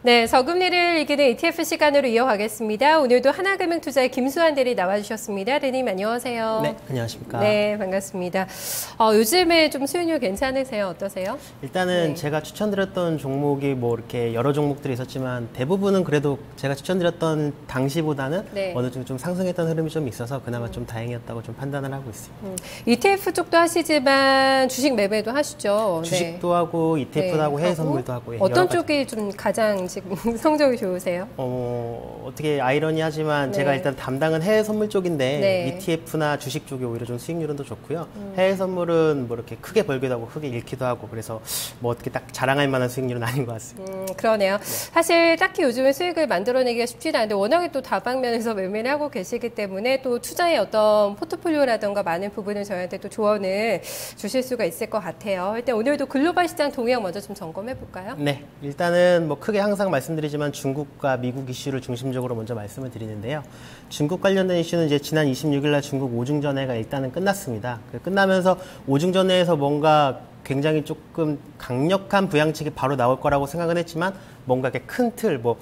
네, 저금리를 이기는 ETF 시간으로 이어가겠습니다. 오늘도 하나금융투자의 김수환 대리 나와주셨습니다. 대리님 안녕하세요. 네, 안녕하십니까. 네, 반갑습니다. 요즘에 좀 수익률 괜찮으세요? 어떠세요? 일단은 네. 제가 추천드렸던 종목이 뭐 이렇게 여러 종목들이 있었지만 대부분은 그래도 제가 추천드렸던 당시보다는 네. 어느 정도 좀 상승했던 흐름이 좀 있어서 그나마 좀 다행이었다고 좀 판단을 하고 있습니다. ETF 쪽도 하시지만 주식 매매도 하시죠? 주식도 하고 ETF도 네. 하고 해외 선물도 하고 어떤 쪽이 좀 가장 지금 성적이 좋으세요? 어떻게 아이러니하지만 네. 제가 일단 담당은 해외 선물 쪽인데 네. ETF나 주식 쪽이 오히려 좀 수익률은 더 좋고요. 해외 선물은 뭐 이렇게 크게 벌기도 하고 크게 잃기도 하고 그래서 뭐 어떻게 딱 자랑할 만한 수익률은 아닌 것 같습니다. 그러네요. 사실 딱히 요즘에 수익을 만들어내기가 쉽지는 않은데 워낙에 또 다방면에서 매매를 하고 계시기 때문에 또 투자의 어떤 포트폴리오라든가 많은 부분을 저희한테 또 조언을 주실 수가 있을 것 같아요. 일단 오늘도 글로벌 시장 동향 먼저 좀 점검해 볼까요? 네, 일단은 뭐 크게 항상 말씀드리지만 중국과 미국 이슈를 중심적으로 먼저 말씀을 드리는데요. 중국 관련된 이슈는 이제 지난 26일 날 중국 오중전회가 일단은 끝났습니다. 끝나면서 오중전회에서 뭔가 굉장히 조금 강력한 부양책이 바로 나올 거라고 생각은 했지만 뭔가 이렇게 큰 틀, 뭐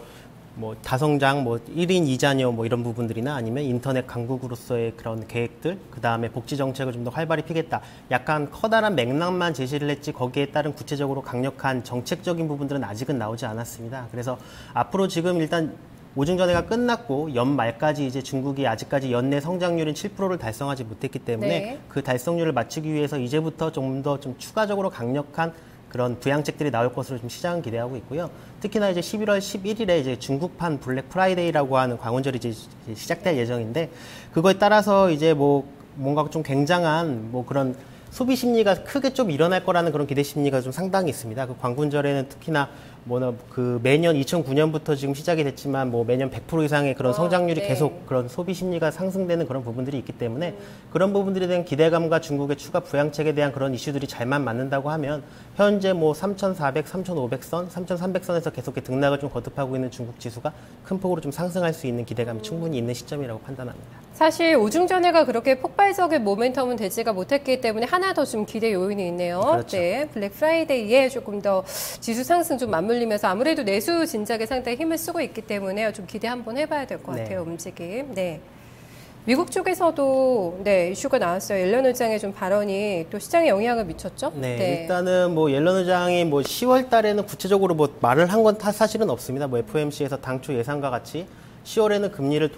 다성장, 뭐 1인 2자녀 뭐 이런 부분들이나 아니면 인터넷 강국으로서의 그런 계획들, 그 다음에 복지 정책을 좀 더 활발히 피겠다. 약간 커다란 맥락만 제시를 했지 거기에 따른 구체적으로 강력한 정책적인 부분들은 아직은 나오지 않았습니다. 그래서 앞으로 지금 일단 오중전회가 끝났고 연말까지 이제 중국이 아직까지 연내 성장률인 7%를 달성하지 못했기 때문에 네. 그 달성률을 맞추기 위해서 이제부터 좀 더 좀 추가적으로 강력한 그런 부양책들이 나올 것으로 좀 시장은 기대하고 있고요. 특히나 이제 11월 11일에 이제 중국판 블랙 프라이데이라고 하는 광운절이 이제 시작될 예정인데 그거에 따라서 이제 뭐 뭔가 좀 굉장한 뭐 그런 소비 심리가 크게 좀 일어날 거라는 그런 기대 심리가 좀 상당히 있습니다. 그 광군절에는 특히나 그 매년 2009년부터 지금 시작이 됐지만 뭐 매년 100% 이상의 그런 성장률이 네. 계속 그런 소비 심리가 상승되는 그런 부분들이 있기 때문에 그런 부분들에 대한 기대감과 중국의 추가 부양책에 대한 그런 이슈들이 잘만 맞는다고 하면 현재 뭐 3,400, 3,500선, 3,300선에서 계속 등락을 좀 거듭하고 있는 중국 지수가 큰 폭으로 좀 상승할 수 있는 기대감이 충분히 있는 시점이라고 판단합니다. 사실 오중전회가 그렇게 폭발적인 모멘텀은 되지가 못했기 때문에 하나 더 좀 기대 요인이 있네요. 그렇죠. 네, 블랙 프라이데이에 조금 더 지수 상승 좀 맞물리면서 아무래도 내수 진작에 상당히 힘을 쓰고 있기 때문에 좀 기대 한번 해봐야 될 것 같아요. 움직임. 네. 미국 쪽에서도 네, 이슈가 나왔어요. 옐런 의장의 좀 발언이 또 시장에 영향을 미쳤죠? 네, 일단은 뭐 옐런 의장이 뭐 10월 달에는 구체적으로 뭐 말을 한 건 사실은 없습니다. 뭐 FOMC에서 당초 예상과 같이 10월에는 금리를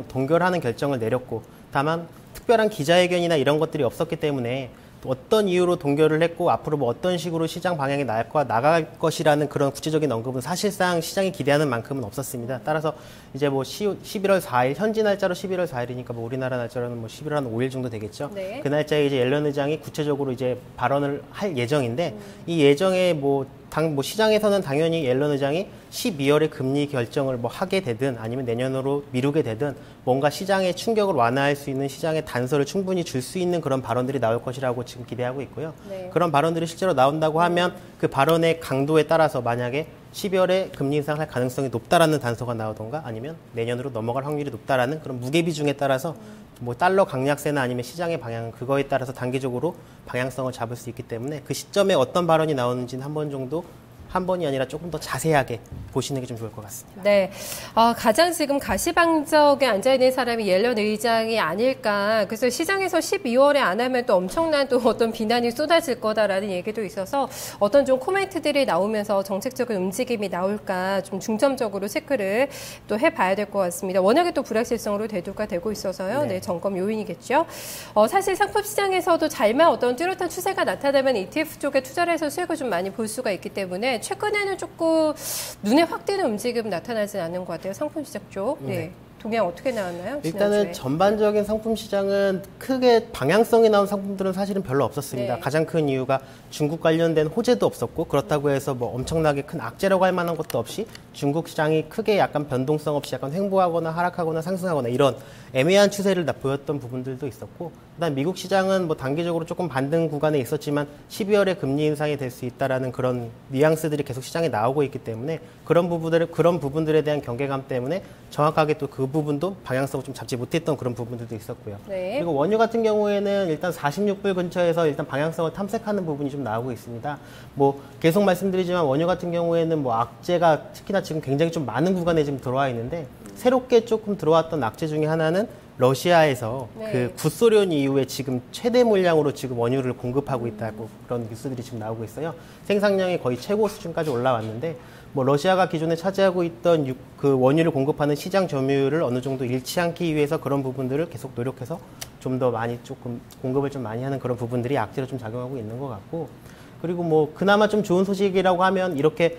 동결하는 결정을 내렸고 다만 특별한 기자회견이나 이런 것들이 없었기 때문에 어떤 이유로 동결을 했고 앞으로 뭐 어떤 식으로 시장 방향이 나갈 것이라는 그런 구체적인 언급은 사실상 시장이 기대하는 만큼은 없었습니다. 따라서 이제 뭐 11월 4일 현지 날짜로 11월 4일이니까 뭐 우리나라 날짜로는 뭐 11월 한 5일 정도 되겠죠. 네. 그 날짜에 이제 옐런 의장이 구체적으로 이제 발언을 할 예정인데 이 예정에 뭐 시장에서는 당연히 옐런 의장이 12월에 금리 결정을 뭐 하게 되든 아니면 내년으로 미루게 되든 뭔가 시장의 충격을 완화할 수 있는 시장의 단서를 충분히 줄 수 있는 그런 발언들이 나올 것이라고 지금 기대하고 있고요. 네. 그런 발언들이 실제로 나온다고 하면 그 발언의 강도에 따라서 만약에 12월에 금리 인상할 가능성이 높다라는 단서가 나오던가 아니면 내년으로 넘어갈 확률이 높다라는 그런 무게 비중에 따라서 뭐 달러 강약세나 아니면 시장의 방향은 그거에 따라서 단기적으로 방향성을 잡을 수 있기 때문에 그 시점에 어떤 발언이 나오는지는 한 번이 아니라 조금 더 자세하게 보시는 게 좀 좋을 것 같습니다. 네, 가장 지금 가시방석에 앉아있는 사람이 옐런 의장이 아닐까. 그래서 시장에서 12월에 안 하면 또 엄청난 또 어떤 비난이 쏟아질 거다라는 얘기도 있어서 어떤 좀 코멘트들이 나오면서 정책적인 움직임이 나올까 좀 중점적으로 체크를 또 해봐야 될 것 같습니다. 워낙에 또 불확실성으로 대두가 되고 있어서요. 네, 점검 요인이겠죠. 사실 상품 시장에서도 잘만 어떤 뚜렷한 추세가 나타나면 ETF 쪽에 투자를 해서 수익을 좀 많이 볼 수가 있기 때문에 최근에는 조금 눈에 확 띄는 움직임 나타나진 않는 것 같아요. 상품 시장 쪽. 네. 동향 어떻게 나왔나요? 일단은 전반적인 상품 시장은 크게 방향성이 나온 상품들은 사실은 별로 없었습니다. 네. 가장 큰 이유가 중국 관련된 호재도 없었고 그렇다고 해서 뭐 엄청나게 큰 악재라고 할 만한 것도 없이 중국 시장이 크게 약간 변동성 없이 약간 횡보하거나 하락하거나 상승하거나 이런 애매한 추세를 보였던 부분들도 있었고 그다음 미국 시장은 뭐 단기적으로 조금 반등 구간에 있었지만 12월에 금리 인상이 될 수 있다라는 그런 뉘앙스들이 계속 시장에 나오고 있기 때문에 그런 부분들에 대한 경계감 때문에 정확하게 또 그 부분도 방향성을 좀 잡지 못했던 그런 부분들도 있었고요. 네. 그리고 원유 같은 경우에는 일단 46불 근처에서 일단 방향성을 탐색하는 부분이 좀 나오고 있습니다. 뭐 계속 말씀드리지만 원유 같은 경우에는 뭐 악재가 특히나 지금 굉장히 좀 많은 구간에 지금 들어와 있는데 새롭게 조금 들어왔던 악재 중에 하나는 러시아에서 네. 그 구소련 이후에 지금 최대 물량으로 지금 원유를 공급하고 있다고 그런 뉴스들이 지금 나오고 있어요. 생산량이 거의 최고 수준까지 올라왔는데 뭐 러시아가 기존에 차지하고 있던 그 원유를 공급하는 시장 점유율을 어느 정도 잃지 않기 위해서 그런 부분들을 계속 노력해서 좀 더 많이 조금 공급을 좀 많이 하는 그런 부분들이 악재로 좀 작용하고 있는 것 같고 그리고 뭐 그나마 좀 좋은 소식이라고 하면 이렇게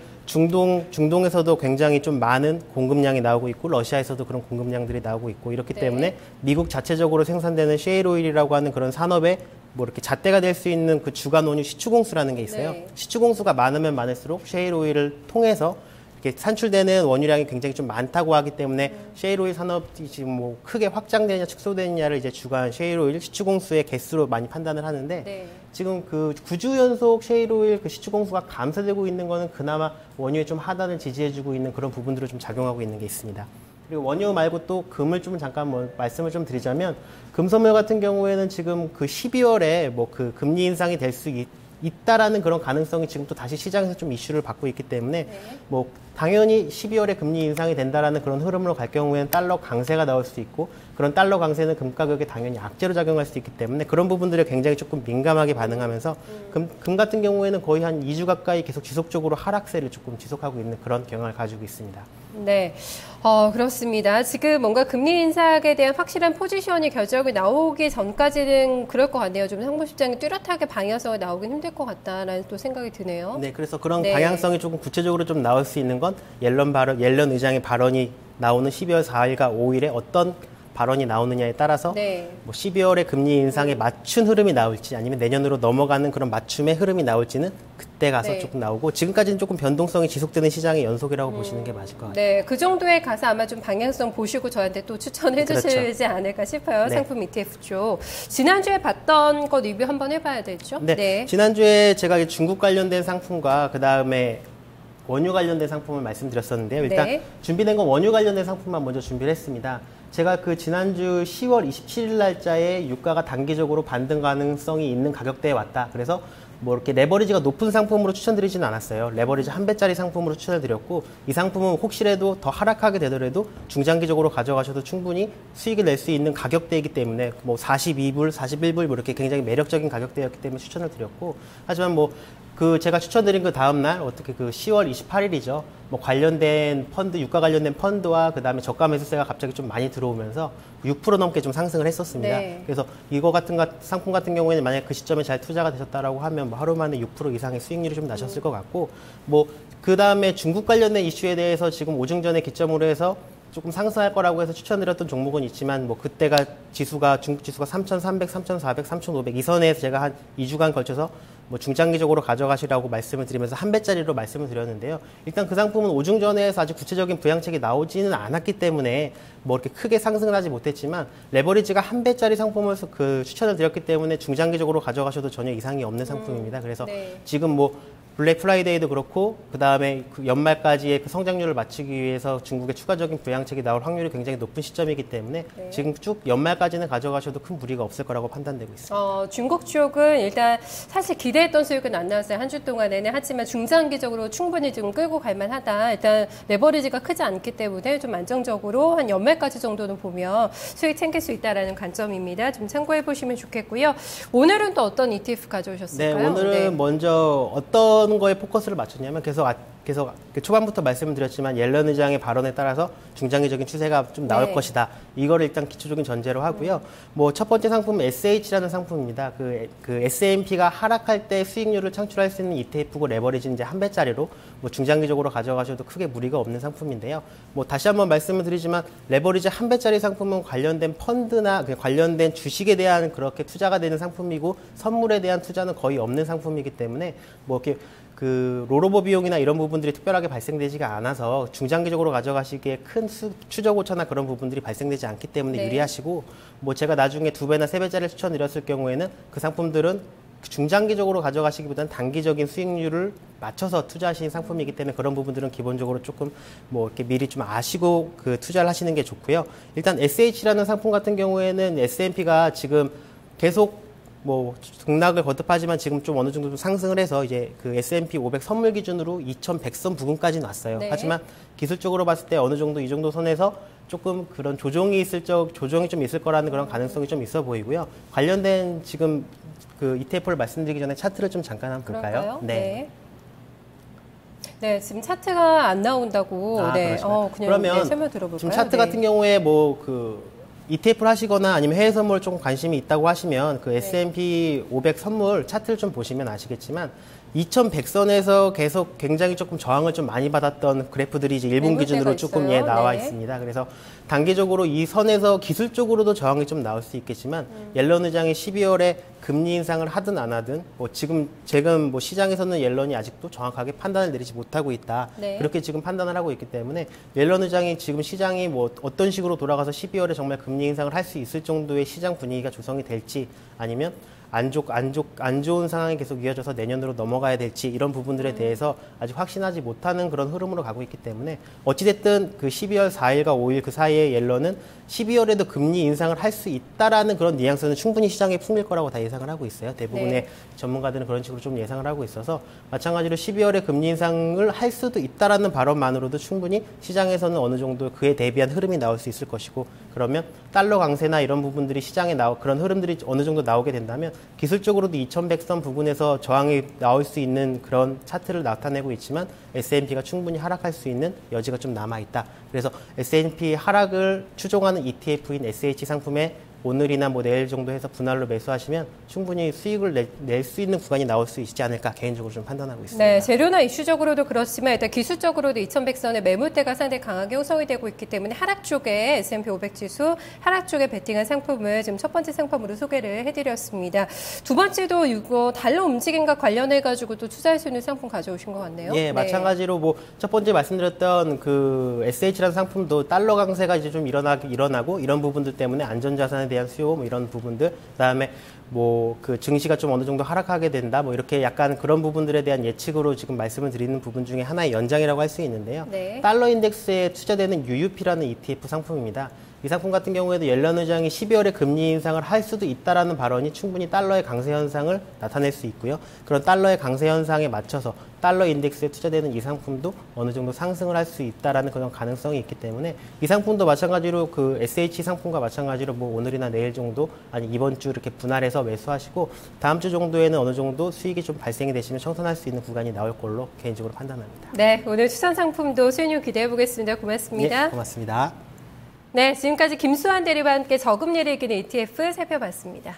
중동에서도 굉장히 좀 많은 공급량이 나오고 있고 러시아에서도 그런 공급량들이 나오고 있고 이렇기 네. 때문에 미국 자체적으로 생산되는 셰일 오일이라고 하는 그런 산업에 뭐 이렇게 잣대가 될 수 있는 그 주간 원유 시추공수라는 게 있어요. 네. 시추공수가 많으면 많을수록 셰일 오일을 통해서 이렇게 산출되는 원유량이 굉장히 좀 많다고 하기 때문에 셰일 오일 산업이 지금 뭐 크게 확장되냐 축소되느냐를 이제 주간 셰일 오일 시추공수의 개수로 많이 판단을 하는데 네. 지금 그 9주 연속 셰일 오일 그 시추공수가 감소되고 있는 거는 그나마 원유의 좀 하단을 지지해주고 있는 그런 부분들을 좀 작용하고 있는 게 있습니다. 그리고 원유 말고 또 금을 좀 잠깐 뭐 말씀을 좀 드리자면 금선물 같은 경우에는 지금 그 12월에 뭐 그 금리 인상이 될 수 있다라는 그런 가능성이 지금 또 다시 시장에서 좀 이슈를 받고 있기 때문에 네. 뭐 당연히 12월에 금리 인상이 된다라는 그런 흐름으로 갈 경우에는 달러 강세가 나올 수도 있고 그런 달러 강세는 금 가격에 당연히 악재로 작용할 수도 있기 때문에 그런 부분들에 굉장히 조금 민감하게 반응하면서 금 같은 경우에는 거의 한 2주 가까이 계속 지속적으로 하락세를 조금 지속하고 있는 그런 경향을 가지고 있습니다. 네, 그렇습니다. 지금 뭔가 금리 인상에 대한 확실한 포지션이 결정이 나오기 전까지는 그럴 것 같네요. 좀 상무시장이 뚜렷하게 방향성이 나오긴 힘들 것 같다라는 또 생각이 드네요. 네, 그래서 그런 네. 방향성이 조금 구체적으로 좀 나올 수 있는 건 옐런 의장의 발언이 나오는 12월 4일과 5일에 어떤 발언이 나오느냐에 따라서 네. 뭐 12월에 금리 인상에 맞춘 흐름이 나올지 아니면 내년으로 넘어가는 그런 맞춤의 흐름이 나올지는 그때 가서 네. 조금 나오고 지금까지는 조금 변동성이 지속되는 시장의 연속이라고 보시는 게 맞을 것 같아요. 네, 그 정도에 가서 아마 좀 방향성 보시고 저한테 또 추천해 그렇죠. 주시지 않을까 싶어요. 네. 상품 ETF 쪽. 지난주에 봤던 거 리뷰 한번 해봐야 되죠? 네. 지난주에 제가 중국 관련된 상품과 그 다음에 원유 관련된 상품을 말씀드렸었는데요. 일단 네. 준비된 건 원유 관련된 상품만 먼저 준비를 했습니다. 제가 그 지난주 10월 27일 날짜에 유가가 단기적으로 반등 가능성이 있는 가격대에 왔다. 그래서 뭐 이렇게 레버리지가 높은 상품으로 추천드리지는 않았어요. 레버리지 한 배짜리 상품으로 추천을 드렸고 이 상품은 혹시라도 더 하락하게 되더라도 중장기적으로 가져가셔도 충분히 수익을 낼 수 있는 가격대이기 때문에 뭐 42불, 41불 뭐 이렇게 굉장히 매력적인 가격대였기 때문에 추천을 드렸고 하지만 뭐 그 제가 추천드린 그 다음날 어떻게 그 10월 28일이죠. 뭐 관련된 펀드, 유가 관련된 펀드와 그 다음에 저가 매수세가 갑자기 좀 많이 들어오면서 6% 넘게 좀 상승을 했었습니다. 네. 그래서 이거 같은 상품 같은 경우에는 만약 그 시점에 잘 투자가 되셨다라고 하면 뭐 하루 만에 6% 이상의 수익률이 좀 나셨을 것 같고 뭐 그 다음에 중국 관련된 이슈에 대해서 지금 오중전에 기점으로 해서 조금 상승할 거라고 해서 추천드렸던 종목은 있지만 뭐 그때가 중국 지수가 3,300, 3,400, 3,500 이 선에서 제가 한 2주간 걸쳐서 뭐 중장기적으로 가져가시라고 말씀을 드리면서 한 배짜리로 말씀을 드렸는데요. 일단 그 상품은 오중전에서 아주 구체적인 부양책이 나오지는 않았기 때문에 뭐 이렇게 크게 상승을 하지 못했지만 레버리지가 한 배짜리 상품을 그 추천을 드렸기 때문에 중장기적으로 가져가셔도 전혀 이상이 없는 상품입니다. 그래서 네. 지금 뭐 블랙 프라이데이도 그렇고 그다음에 그 연말까지의 그 성장률을 맞추기 위해서 중국의 추가적인 부양책이 나올 확률이 굉장히 높은 시점이기 때문에 네. 지금 쭉 연말까지는 가져가셔도 큰 무리가 없을 거라고 판단되고 있습니다. 중국 쪽은 일단 사실 기대했던 수익은 안 나왔어요. 한 주 동안에는. 하지만 중장기적으로 충분히 좀 끌고 갈 만하다. 일단 레버리지가 크지 않기 때문에 좀 안정적으로 한 연말까지 정도는 보면 수익 챙길 수 있다는 관점입니다. 좀 참고해 보시면 좋겠고요. 오늘은 또 어떤 ETF 가져오셨을까요? 네, 오늘은 네. 먼저 어떤 거에 포커스를 맞췄냐면 계속 초반부터 말씀을 드렸지만 옐런 의장의 발언에 따라서 중장기적인 추세가 좀 나올 네. 것이다. 이거를 일단 기초적인 전제로 하고요. 뭐 첫 번째 상품은 SH라는 상품입니다. 그 S&P가 하락할 때 수익률을 창출할 수 있는 ETF고 레버리지는 이제 한 배짜리로 뭐 중장기적으로 가져가셔도 크게 무리가 없는 상품인데요. 뭐 다시 한번 말씀을 드리지만 레버리지 한 배짜리 상품은 관련된 펀드나 관련된 주식에 대한 그렇게 투자가 되는 상품이고 선물에 대한 투자는 거의 없는 상품이기 때문에 뭐 이렇게 그 롤오버 비용이나 이런 부분들이 특별하게 발생되지가 않아서 중장기적으로 가져가시기에 큰 추적 오차나 그런 부분들이 발생되지 않기 때문에 네. 유리하시고 뭐 제가 나중에 2배나 3배짜리를 추천드렸을 경우에는 그 상품들은 중장기적으로 가져가시기보다는 단기적인 수익률을 맞춰서 투자하시는 상품이기 때문에 그런 부분들은 기본적으로 조금 뭐 이렇게 미리 좀 아시고 그 투자를 하시는 게 좋고요. 일단 SH라는 상품 같은 경우에는 S&P가 지금 계속 뭐 등락을 거듭하지만 지금 좀 어느 정도 좀 상승을 해서 이제 그 S&P 500 선물 기준으로 2100선 부근까지는 왔어요. 네. 하지만 기술적으로 봤을 때 어느 정도 이 정도 선에서 조금 그런 조정이 좀 있을 거라는 그런 가능성이 좀 있어 보이고요. 관련된 지금 그 ETF를 말씀드리기 전에 차트를 좀 잠깐 한번 볼까요? 그럴까요? 네. 네, 지금 차트가 안 나온다고. 네. 그냥 그러면 설명 들어볼까요? 지금 차트 네. 같은 경우에 뭐 그 ETF를 하시거나 아니면 해외 선물 좀 관심이 있다고 하시면 그 S&P 500 선물 차트를 좀 보시면 아시겠지만 2100선에서 계속 굉장히 조금 저항을 좀 많이 받았던 그래프들이 이제 일본 기준으로 조금 나와 있습니다. 그래서 단기적으로 이 선에서 기술적으로도 저항이 좀 나올 수 있겠지만 옐런 의장이 12월에 금리 인상을 하든 안 하든 뭐 지금 뭐 시장에서는 옐런이 아직도 정확하게 판단을 내리지 못하고 있다. 네. 그렇게 지금 판단을 하고 있기 때문에 옐런 의장이 지금 시장이 뭐 어떤 식으로 돌아가서 12월에 정말 금리 인상을 할 수 있을 정도의 시장 분위기가 조성이 될지 아니면 안 좋은 상황이 계속 이어져서 내년으로 넘어가야 될지 이런 부분들에 대해서 아직 확신하지 못하는 그런 흐름으로 가고 있기 때문에 어찌됐든 그 12월 4일과 5일 그 사이에 옐런은 12월에도 금리 인상을 할 수 있다라는 그런 뉘앙스는 충분히 시장에 품릴 거라고 다 예상을 하고 있어요. 대부분의 네. 전문가들은 그런 식으로 좀 예상을 하고 있어서 마찬가지로 12월에 금리 인상을 할 수도 있다라는 발언만으로도 충분히 시장에서는 어느 정도 그에 대비한 흐름이 나올 수 있을 것이고 그러면 달러 강세나 이런 부분들이 시장에 그런 흐름들이 어느 정도 나오게 된다면 기술적으로도 2100선 부근에서 저항이 나올 수 있는 그런 차트를 나타내고 있지만 S&P가 충분히 하락할 수 있는 여지가 좀 남아있다. 그래서 S&P 하락을 추종하는 ETF인 SH 상품에 오늘이나 뭐 내일 정도 해서 분할로 매수하시면 충분히 수익을 낼 수 있는 구간이 나올 수 있지 않을까 개인적으로 좀 판단하고 있습니다. 네, 재료나 이슈적으로도 그렇지만 일단 기술적으로도 2100선의 매물대가 상당히 강하게 형성이 되고 있기 때문에 하락 쪽에 S&P 500 지수 하락 쪽에 베팅한 상품을 지금 첫 번째 상품으로 소개를 해드렸습니다. 두 번째도 이거 달러 움직임과 관련해 가지고 또 투자할 수 있는 상품 가져오신 것 같네요. 예, 마찬가지로 뭐 첫 번째 말씀드렸던 그 SH라는 상품도 달러 강세가 이제 좀 일어나고 이런 부분들 때문에 안전자산에 대한 수요 뭐 이런 부분들 그다음에 뭐 그 증시가 좀 어느 정도 하락하게 된다 뭐 이렇게 약간 그런 부분들에 대한 예측으로 지금 말씀을 드리는 부분 중에 하나의 연장이라고 할 수 있는데요. 네. 달러 인덱스에 투자되는 UUP라는 ETF 상품입니다. 이 상품 같은 경우에도 옐런 의장이 12월에 금리 인상을 할 수도 있다라는 발언이 충분히 달러의 강세 현상을 나타낼 수 있고요. 그런 달러의 강세 현상에 맞춰서 달러 인덱스에 투자되는 이 상품도 어느 정도 상승을 할 수 있다라는 그런 가능성이 있기 때문에 이 상품도 마찬가지로 그 SH 상품과 마찬가지로 뭐 오늘이나 내일 정도 아니 이번 주 이렇게 분할해서 매수하시고 다음 주 정도에는 어느 정도 수익이 좀 발생이 되시면 청산할 수 있는 구간이 나올 걸로 개인적으로 판단합니다. 네, 오늘 추천 상품도 수익률 기대해 보겠습니다. 고맙습니다. 네, 고맙습니다. 네, 지금까지 김수환 대리와 함께 저금리를 이기는 ETF 살펴봤습니다.